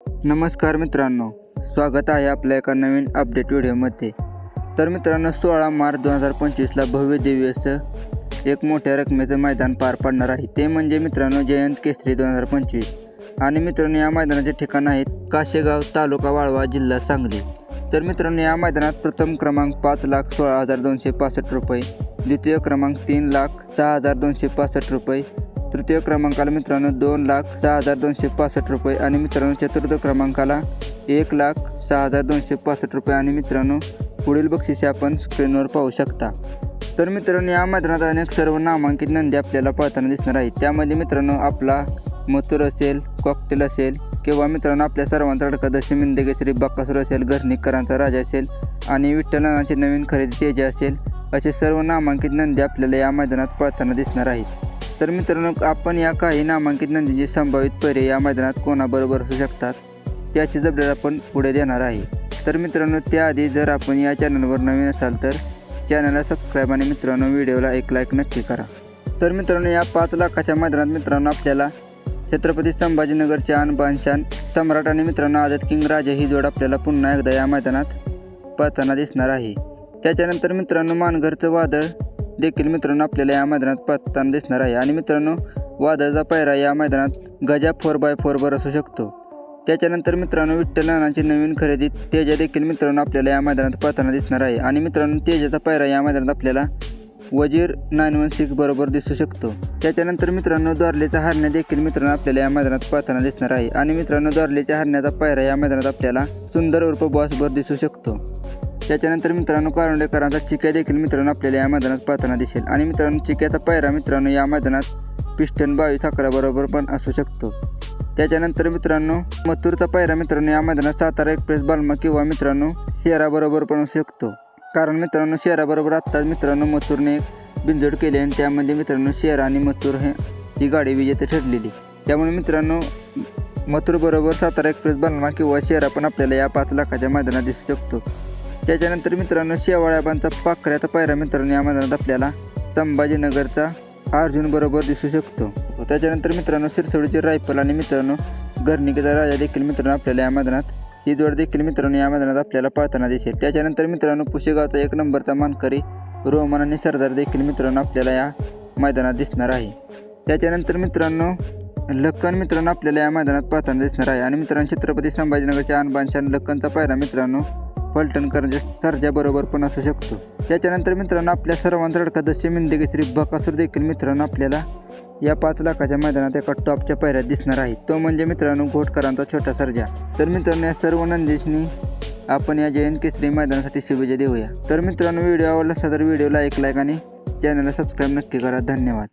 नमस्कार मित्रांनो, स्वागत आहे आपल्या एका नवीन अपडेट व्हिडिओमध्ये। तर मित्रांनो 16 मार्च 2025ला भव्य दिव्य असं एक मोठ्या रकमेचं मैदान पार पडणार आहे। ते म्हणजे मित्रांनो जयंत केसरी 2025। आणि मित्रांनो या मैदानाचे ठिकाण आहेत काशेगाव, तालुका वाळवा, जिल्हा सांगली। तर मित्रांनो या मैदानात प्रथम क्रमांक 5,16,265 रुपये, द्वितीय क्रमांक 3,06,265 रुपये, तृतीय क्रमांकाला मित्रांनो 2,06,265 रुपये आणि मित्रांनो चतुर्थ क्रमांकाला 1,06,265 रुपये आणि मित्रांनो पुढील बक्षिसे आपण स्क्रीनवर पाहू शकता। तर मित्रांनो या मैदानात अनेक सर्व नामांकित नंदी आपल्याला पळताना दिसणार आहेत। त्यामध्ये मित्रांनो आपला मथुर असेल, कॉकटेल असेल किंवा मित्रांनो आपल्या सर्वांचा लाडका दशमी हिंदकेसरी बकासूर असेल, घरणीकरांचा राजा असेल आणि विठ्ठलनाथांची नवीन खरेदी तेजा असेल, असे सर्व नामांकित नंदी आपल्याला या मैदानात पळताना दिसणार आहेत। तर मित्रांनो आपण या काही नामांकित नंदींचे संभावित पर्याय या मैदानात कोणाबरोबर असू शकतात त्याची अपडेट आपण पुढे देणार आहे। तर मित्रांनो त्याआधी जर आपण या चॅनलवर नवीन असाल तर चॅनलला सबस्क्राईब आणि मित्रांनो व्हिडिओला एक लाईक नक्की करा। तर मित्रांनो या 5 लाखाच्या मैदानात मित्रांनो आपल्याला छत्रपती संभाजीनगरचे आणबाणशान सम्राट आणि मित्रांनो आझाद किंग राजा ही जोड आपल्याला पुन्हा एकदा या मैदानात पळताना दिसणार आहे। त्याच्यानंतर मित्रांनो मानघरचं वादळ देखील मित्रांनो आपल्याला या मैदानात पळताना दिसणार आहे आणि मित्रांनो वादळचा पायरा या मैदानात गजा 4x4 वर असू शकतो। त्याच्यानंतर मित्रांनो विठ्ठलनाथांची नवीन खरेदी तेजा देखील मित्रांनो आपल्याला या मैदानात पळताना दिसणार आहे आणि मित्रांनो तेजाचा पायरा या मैदानात आपल्याला वजीर 916 बरोबर दिसू शकतो। त्याच्यानंतर मित्रांनो द्वारलेचा हरण्या देखील मित्रांनो आपल्याला या मैदानात पळताना दिसणार आहे आणि मित्रांनो द्वारलेच्या हरण्याचा पायरा या मैदानात आपल्याला सुंदर उर्फ बॉसभर दिसू शकतो। त्याच्यानंतर मित्रांनो कारंडेकरांचा चिक्या देखील मित्रांनो आपल्याला या मैदानात पळताना दिसेल आणि मित्रांनो चिक्याचा पायरा मित्रांनो या मैदानात पिस्टन 2211 बरोबर पण असू शकतो। त्याच्यानंतर मित्रांनो मथुरचा पायरा मित्रांनो या मैदानात सातारा एक्सप्रेस बालमा किंवा मित्रांनो शेरा बरोबर पण असू शकतो। कारण मित्रांनो शेरा बरोबर आत्ताच मित्रांनो मथुरने एक बिनजोड केली आणि त्यामध्ये मित्रांनो शेरा आणि मथुर ही गाडी विजेते ठरलेली। त्यामुळे मित्रांनो मथुर बरोबर सातारा एक्सप्रेस बालमा किंवा शेरा पण आपल्याला या 5 लाखाच्या मैदानात दिसू शकतो। त्याच्यानंतर मित्रांनो शेवाळ्याबांचा पाखऱ्याचा पायरा मित्रांनो या मैदानात आपल्याला संभाजीनगरचा अर्जुन बरोबर दिसू शकतो। त्याच्यानंतर मित्रांनो सिरसोडीचे रायफल आणि मित्रांनो घरणीकरांचा राजा देखील मित्रांनो आपल्याला या मैदानात ही जोड देखील मित्रांनो या मैदानात आपल्याला पळताना दिसेल। त्याच्यानंतर मित्रांनो पुशेगावचा 1 नंबरचा मानकरी रोमन आणि सरदार देखील मित्रांनो आपल्याला या मैदानात दिसणार आहे। त्याच्यानंतर मित्रांनो लखन मित्रांनो आपल्याला या मैदानात पळताना दिसणार आहे आणि मित्रांनो छत्रपती संभाजीनगरच्या आणबाणशान लखनचा पायरा मित्रांनो फलटणकरांच्या सर्जा बरोबर पण असू शकतो। त्याच्यानंतर मित्रांनो आपल्या सर्वांचा लाडका दशमी हिंदकेसरी बकासूर देखील मित्रांनो आपल्याला या 5 लाखाच्या मैदानात एका टॉपच्या पायऱ्यात दिसणार आहे, तो म्हणजे मित्रांनो घोटकरांचा छोटा सर्जा। तर मित्रांनो या सर्व नंदींनी आपण या जयंत केसरी मैदानासाठी शुभेच्छा देऊया। तर मित्रांनो व्हिडिओ आवडला असेल तर व्हिडिओला एक लाईक आणि चॅनलला सबस्क्राईब नक्की करा। धन्यवाद।